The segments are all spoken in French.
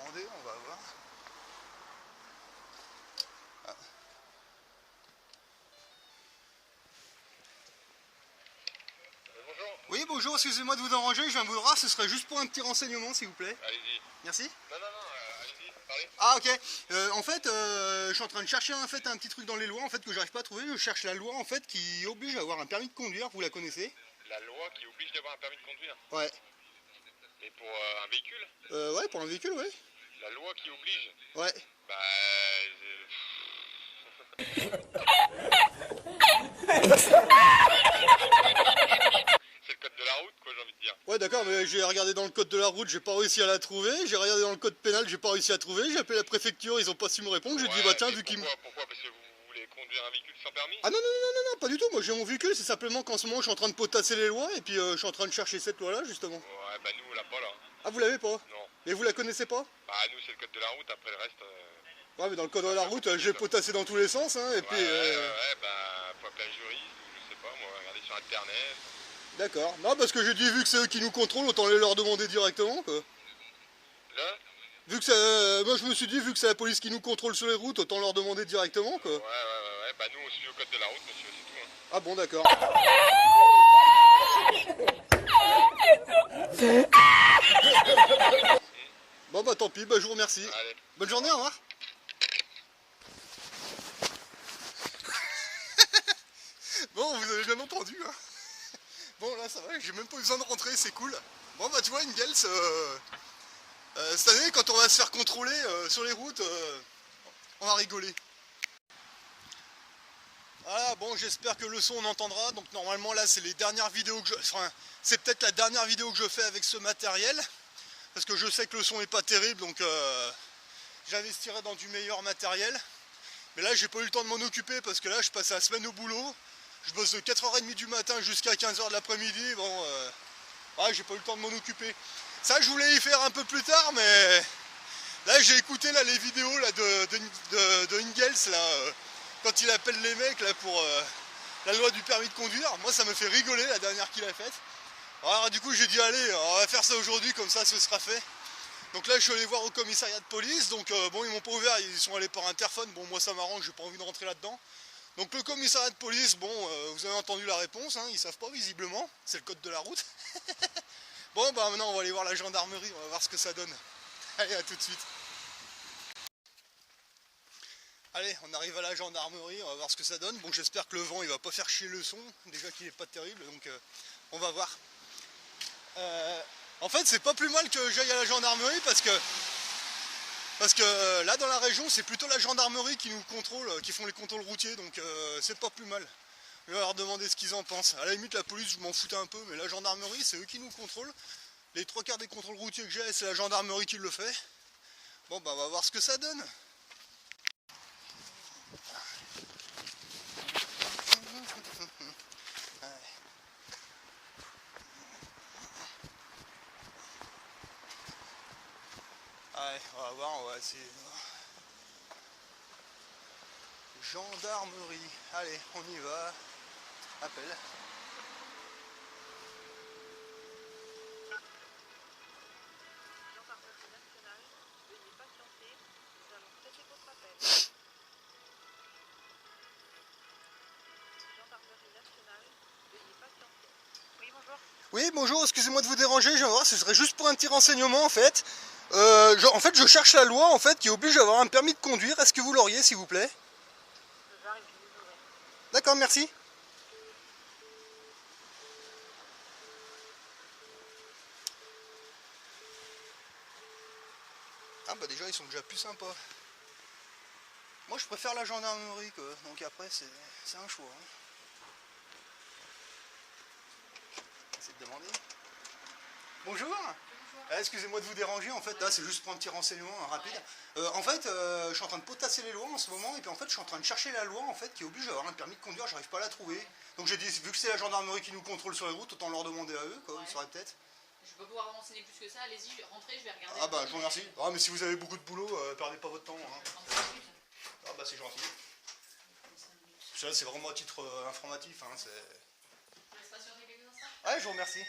demander, on va voir. Ah. Bonjour. Oui, bonjour, excusez-moi de vous déranger, je viens vous voir, ce serait juste pour un petit renseignement, s'il vous plaît. Allez-y. Merci. Non, allez-y, parlez. Ah, ok. En fait, je suis en train de chercher un petit truc dans les lois en fait que j'arrive pas à trouver. Je cherche la loi en fait qui oblige à avoir un permis de conduire. Vous la connaissez? La loi qui oblige d'avoir un permis de conduire. Ouais. Et pour un véhicule? Ouais, pour un véhicule, ouais. La loi qui oblige? Ouais. Bah... C'est le code de la route, quoi, j'ai envie de dire. Ouais, d'accord, mais j'ai regardé dans le code de la route, j'ai pas réussi à la trouver. J'ai regardé dans le code pénal, j'ai pas réussi à trouver. J'ai appelé la préfecture, ils ont pas su me répondre. J'ai dit, bah tiens, vu qu'ils me... Pourquoi? Parce que vous voulez conduire un véhicule sans permis? Ah non, non, non, non, non, pas du tout. Moi, j'ai mon véhicule. C'est simplement qu'en ce moment, je suis en train de potasser les lois. Et puis, je suis en train de chercher cette loi-là, justement. Ouais, bah nous, on l'a pas, là. Ah, vous l'avez pas? Non. Mais vous la connaissez pas? Bah nous, c'est le code de la route, après le reste... Ouais, mais dans le code de la route, j'ai potassé dans tous les sens, hein, et puis... Ouais, bah, faut appeler un juriste, ou je sais pas, moi, regarder sur internet. D'accord. Non, parce que j'ai dit, vu que c'est eux qui nous contrôlent, autant les leur demander directement, quoi. Là? Vu que ça... moi, je me suis dit, vu que c'est la police qui nous contrôle sur les routes, autant leur demander directement, quoi. Ouais, bah nous, on suit le code de la route, monsieur, c'est tout, hein. Ah bon, d'accord. Bon, bah tant pis, bah je vous remercie. Allez. Bonne journée, au revoir. Bon, vous avez bien entendu, hein. Bon, là, ça va, j'ai même pas besoin de rentrer, c'est cool. Bon, bah tu vois, Ingels, cette année, quand on va se faire contrôler sur les routes, on va rigoler. Voilà, bon, j'espère que le son on entendra. Donc normalement, là, c'est les dernières vidéos que je... Enfin, c'est peut-être la dernière vidéo que je fais avec ce matériel. Parce que je sais que le son est pas terrible, donc j'investirai dans du meilleur matériel. Mais là, j'ai pas eu le temps de m'en occuper parce que là, je passe la semaine au boulot. Je bosse de 4h30 du matin jusqu'à 15h de l'après-midi. Bon, ouais, j'ai pas eu le temps de m'en occuper. Ça, je voulais y faire un peu plus tard, mais là, j'ai écouté là, les vidéos là, de Ingels, là, quand il appelle les mecs là, pour la loi du permis de conduire. Moi, ça me fait rigoler la dernière qu'il a faite. Alors, du coup, j'ai dit, allez, on va faire ça aujourd'hui, comme ça, ce sera fait. Donc là, je suis allé voir au commissariat de police. Donc, bon, ils m'ont pas ouvert, ils sont allés par interphone. Bon, moi, ça m'arrange, j'ai pas envie de rentrer là-dedans. Donc le commissariat de police, bon, vous avez entendu la réponse, hein, ils savent pas visiblement, c'est le code de la route. Bon, bah maintenant on va aller voir la gendarmerie, on va voir ce que ça donne. Allez, à tout de suite. Allez, on arrive à la gendarmerie, on va voir ce que ça donne. Bon, j'espère que le vent il va pas faire chier le son, déjà qu'il est pas terrible, donc on va voir. En fait, c'est pas plus mal que j'aille à la gendarmerie parce que là dans la région c'est plutôt la gendarmerie qui nous contrôle, qui font les contrôles routiers, donc c'est pas plus mal. Je vais leur demander ce qu'ils en pensent. À la limite la police je m'en foutais un peu, mais la gendarmerie c'est eux qui nous contrôlent. Les 3/4 des contrôles routiers que j'ai c'est la gendarmerie qui le fait. Bon bah on va voir ce que ça donne. Allez, on va voir, on va essayer. Gendarmerie. Allez, on y va. Appel. Gendarmerie nationale, veuillez patienter, nous allons traiter votre appel. Gendarmerie nationale, veuillez patienter. Oui, bonjour. Oui, bonjour, excusez-moi de vous déranger, je viens voir, ce serait juste pour un petit renseignement en fait. En fait, je cherche la loi en fait qui oblige à avoir un permis de conduire. Est-ce que vous l'auriez, s'il vous plaît? J'arrive, je vous aurai. D'accord, merci. Ah bah déjà, ils sont déjà plus sympas. Moi, je préfère la gendarmerie, quoi. Donc après, c'est un choix. Hein. C'est de demander. Bonjour. Excusez-moi de vous déranger, en fait, là c'est juste pour un petit renseignement rapide. En fait, je suis en train de potasser les lois en ce moment, et puis en fait, je suis en train de chercher la loi en fait qui oblige à avoir un permis de conduire, j'arrive pas à la trouver. Donc j'ai dit, vu que c'est la gendarmerie qui nous contrôle sur les routes, autant leur demander à eux, quoi, Ouais. ils sauraient peut-être. Je peux pouvoir renseigner plus que ça, allez-y, rentrez, je vais regarder. Ah bah, je vous remercie. Ah, mais si vous avez beaucoup de boulot, perdez pas votre temps. Hein. 35 minutes. Ah bah, c'est gentil. 35 minutes. Ça, c'est vraiment à titre informatif, hein, c'est... Je vous laisse patienter quelques instants. Ouais, je vous remercie.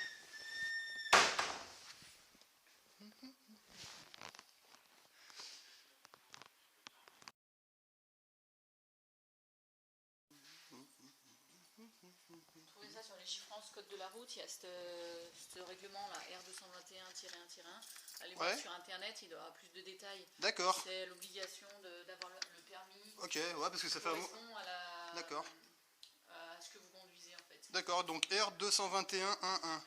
Trouvez ça sur Légifrance, code de la route, il y a ce règlement là, R221-1-1. Allez voir Ouais. sur internet, il aura plus de détails. D'accord. C'est l'obligation d'avoir le permis. Ok, ouais, parce que ça fait un moment. Correspond à la. D'accord. À ce que vous conduisez en fait. D'accord, donc R221-1-1.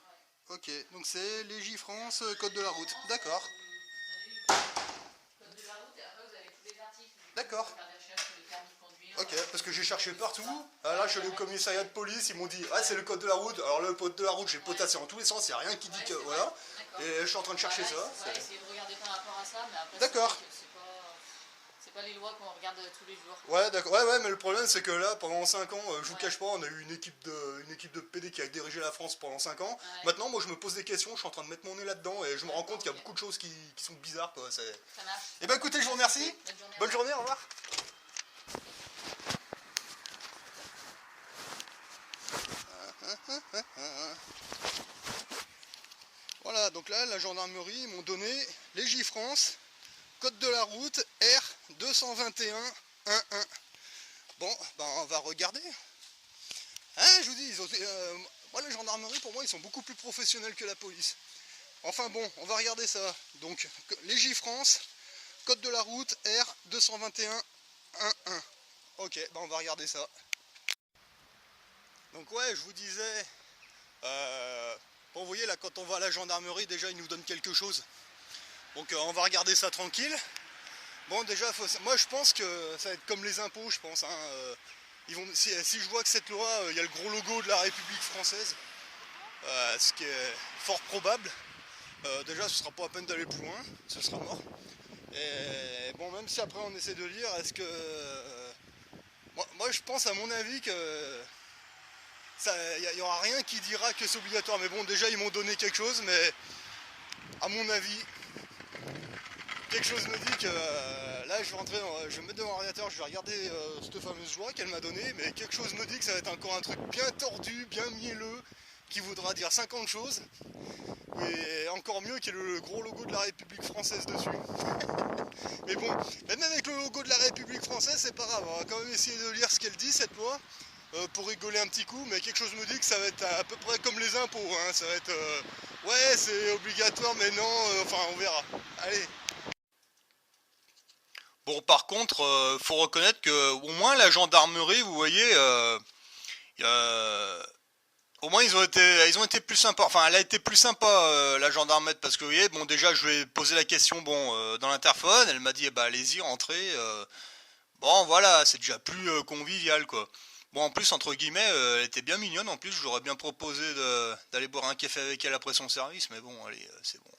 Ok, donc c'est Légifrance, code de la route. D'accord. Vous avez le code de la route et après vous avez tous les articles. D'accord. Faire des recherches sur le permis de conduire. Ok, parce que j'ai cherché partout. Ah, là, je suis allé au commissariat de police, ils m'ont dit ah c'est le code de la route. Alors le code de la route, j'ai potassé en tous les sens, il n'y a rien qui dit Ouais, que c'est vrai. voilà. D'accord. Et je suis en train de chercher ça. Ouais, essayez de regarder par rapport à ça, mais après D'accord. c'est vrai que c'est pas les lois qu'on regarde tous les jours. Ouais, d'accord. Ouais, mais le problème c'est que là, pendant 5 ans, je vous Ouais. cache pas, on a eu une équipe de PD qui a dirigé la France pendant 5 ans. Ouais. Maintenant, moi, je me pose des questions, je suis en train de mettre mon nez là-dedans et je me rends compte qu'il y a Ok. beaucoup de choses qui sont bizarres, quoi. Ça marche. Eh ben, écoutez, je vous remercie. Bonne journée. Bonne journée, au revoir. Voilà, donc là, la gendarmerie, ils m'ont donné Légifrance, code de la route R221-11. Bon, ben on va regarder. Hein, je vous dis, moi la gendarmerie, pour moi, ils sont beaucoup plus professionnels que la police. Enfin bon, on va regarder ça. Donc, Légifrance, code de la route R221-11. Ok, ben on va regarder ça. Donc ouais, je vous disais, bon, vous voyez là, quand on va à la gendarmerie, déjà ils nous donnent quelque chose. Donc on va regarder ça tranquille. Bon, déjà, moi je pense que ça va être comme les impôts, je pense. Hein, si je vois que cette loi, il y a le gros logo de la République française, ce qui est fort probable, déjà ce sera pas la peine d'aller plus loin, ce sera mort. Et bon, même si après on essaie de lire, est-ce que... moi je pense à mon avis que... Il n'y aura rien qui dira que c'est obligatoire, mais bon, déjà ils m'ont donné quelque chose, mais à mon avis, quelque chose me dit que là je vais rentrer, je vais me mettre devant l'ordinateur, je vais regarder cette fameuse loi qu'elle m'a donnée, mais quelque chose me dit que ça va être encore un truc bien tordu, bien mielleux, qui voudra dire 50 choses, et encore mieux qu'il y ait le gros logo de la République française dessus. Mais bon, même avec le logo de la République française, c'est pas grave, on va quand même essayer de lire ce qu'elle dit cette loi. Pour rigoler un petit coup, mais quelque chose me dit que ça va être à peu près comme les impôts, hein. Ça va être ouais c'est obligatoire mais non, enfin on verra. Allez. Bon, par contre, faut reconnaître que au moins la gendarmerie, vous voyez, au moins ils ont été plus sympas. Enfin, elle a été plus sympa la gendarmette parce que vous voyez, bon déjà je lui ai posé la question, bon dans l'interphone, elle m'a dit bah allez-y rentrez. Bon voilà, c'est déjà plus convivial quoi. Bon, en plus, entre guillemets, elle était bien mignonne. En plus, je lui aurais bien proposé d'aller boire un café avec elle après son service. Mais bon, allez, c'est bon.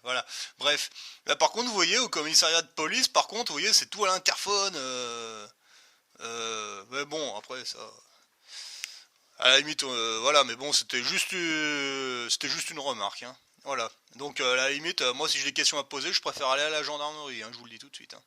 Voilà. Bref. Là, par contre, vous voyez, au commissariat de police, par contre, vous voyez, c'est tout à l'interphone. Mais bon, après, ça... À la limite, voilà. Mais bon, c'était juste une remarque. Hein. Voilà. Donc, à la limite, moi, si j'ai des questions à poser, je préfère aller à la gendarmerie. Hein, je vous le dis tout de suite. Hein.